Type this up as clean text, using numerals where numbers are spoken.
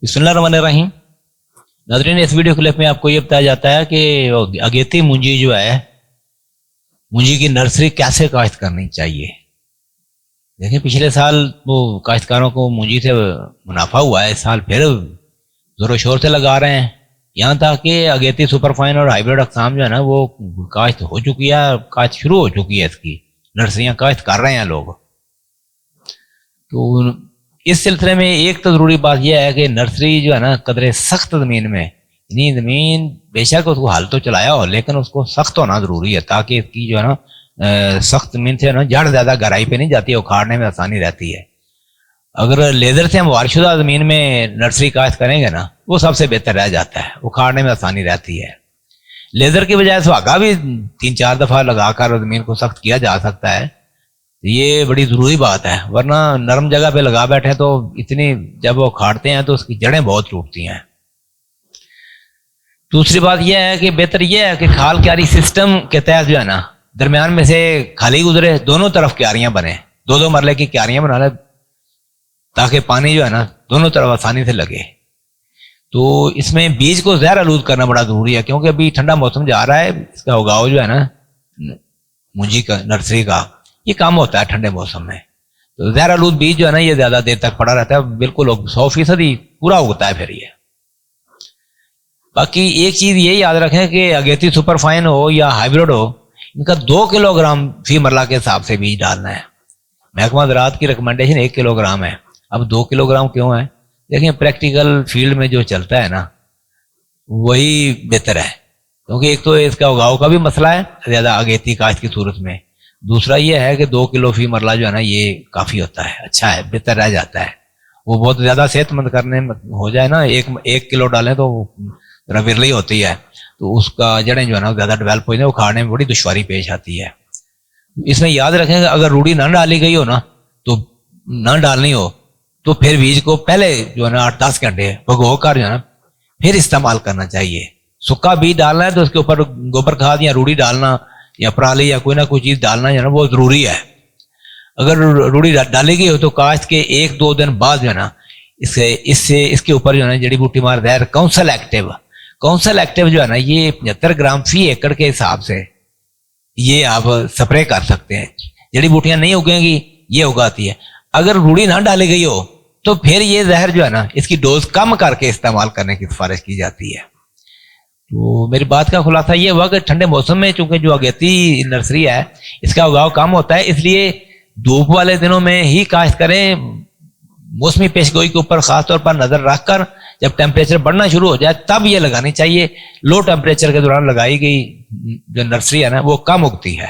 بسم اللہ الرحمن الرحیم۔ ناظرین، اس ویڈیو کلپ میں آپ کو یہ بتایا جاتا ہے کہ اگیتی مونجی جو ہے، مونجی کی نرسری کیسے کاشت کرنی چاہیے۔ دیکھیں، پچھلے سال وہ کاشتکاروں کو مونجی سے منافع ہوا ہے، اس سال پھر زور و شور سے لگا رہے ہیں، یہاں تک کہ اگیتی سپر فائن اور ہائیبریڈ اقسام جو ہے نا وہ کاشت ہو چکی ہے، کاشت شروع ہو چکی ہے، اس کی نرسریاں کاشت کر رہے ہیں لوگ۔ تو اس سلسلے میں ایک تو ضروری بات یہ ہے کہ نرسری جو ہے نا قدرے سخت زمین میں، یعنی زمین بے شک اس کو حل تو چلایا ہو لیکن اس کو سخت ہونا ضروری ہے، تاکہ اس کی جو ہے نا سخت زمین سے نا جڑ زیادہ گہرائی پہ نہیں جاتی ہے، اکھاڑنے میں آسانی رہتی ہے۔ اگر لیزر سے ہم وارشدہ زمین میں نرسری کاشت کریں گے نا وہ سب سے بہتر رہ جاتا ہے، اکھاڑنے میں آسانی رہتی ہے۔ لیزر کی بجائے سہاگا بھی 3-4 دفعہ لگا کر زمین کو سخت کیا جا سکتا ہے، یہ بڑی ضروری بات ہے، ورنہ نرم جگہ پہ لگا بیٹھے تو اتنی جب وہ کھاڑتے ہیں تو اس کی جڑیں بہت ٹوٹتی ہیں۔ دوسری بات یہ ہے کہ بہتر یہ ہے کہ کھال کیاری سسٹم کے تحت جو ہے نا درمیان میں سے کھالی گزرے، دونوں طرف کیاریاں بنے، 2 مرلے کی کیاریاں بنا لیں تاکہ پانی جو ہے نا دونوں طرف آسانی سے لگے۔ تو اس میں بیج کو زہر آلود کرنا بڑا ضروری ہے، کیونکہ ابھی ٹھنڈا موسم جا رہا ہے، اس کا اگاؤ جو ہے نا مونجی کا نرسری کا یہ کام ہوتا ہے ٹھنڈے موسم میں، تو زہر آلود بیج جو ہے نا یہ زیادہ دیر تک پڑا رہتا ہے، بالکل 100% ہی پورا اگتا ہے پھر یہ۔ باقی ایک چیز یہ یاد رکھیں کہ اگیتی سپر فائن ہو یا ہائیبریڈ ہو، ان کا 2 کلو گرام فی مرلہ کے حساب سے بیج ڈالنا ہے۔ محکمہ زراعت کی ریکمنڈیشن 1 کلو گرام ہے، اب 2 کلو گرام کیوں ہے؟ دیکھیں، پریکٹیکل فیلڈ میں جو چلتا ہے نا وہی بہتر ہے، کیونکہ ایک تو اس کا اگاؤ کا بھی مسئلہ ہے زیادہ اگیتی کاشت کی صورت میں، دوسرا یہ ہے کہ 2 کلو فی مرلہ جو ہے نا یہ کافی ہوتا ہے، اچھا ہے، بہتر رہ جاتا ہے۔ وہ بہت زیادہ صحت مند کرنے ہو جائے نا، 1 کلو ڈالیں تو ذرا ورلی ہوتی ہے، تو اس کا جڑیں جو ہے نا زیادہ ڈیولپ ہو جائیں، وہ کھاڑنے میں بڑی دشواری پیش آتی ہے۔ اس میں یاد رکھیں کہ اگر روڑی نہ ڈالی گئی ہو نا تو نہ ڈالنی ہو تو پھر بیج کو پہلے جو ہے نا 8-10 گھنٹے بھگو کر جو ہے نا پھر استعمال کرنا چاہیے۔ سکا بیج ڈالنا ہے تو اس کے اوپر گوبر کھاد یا روڑی ڈالنا یا پرالی یا کوئی نہ کوئی چیز ڈالنا جو ہے نا وہ ضروری ہے۔ اگر روڑی ڈالی گئی ہو تو کاشت کے 1-2 دن بعد جو ہے نا اس کے اوپر جو ہے نا جڑی بوٹی مار زہر کونسل ایکٹیو جو ہے نا یہ 75 گرام فی ایکڑ کے حساب سے یہ آپ سپرے کر سکتے ہیں۔ جڑی بوٹیاں نہیں اگیں گی یہ اگاتی ہے۔ اگر روڑی نہ ڈالی گئی ہو تو پھر یہ زہر جو ہے نا اس کی ڈوز کم کر کے استعمال کرنے کی سفارش کی جاتی ہے۔ تو میری بات کا خلاصہ یہ ہوا کہ ٹھنڈے موسم میں چونکہ جو اگیتی نرسری ہے اس کا اگاؤ کم ہوتا ہے، اس لیے دھوپ والے دنوں میں ہی کاشت کریں، موسمی پیشگوئی کے اوپر خاص طور پر نظر رکھ کر جب ٹیمپریچر بڑھنا شروع ہو جائے تب یہ لگانی چاہیے۔ لو ٹیمپریچر کے دوران لگائی گئی جو نرسری ہے نا وہ کم اگتی ہے۔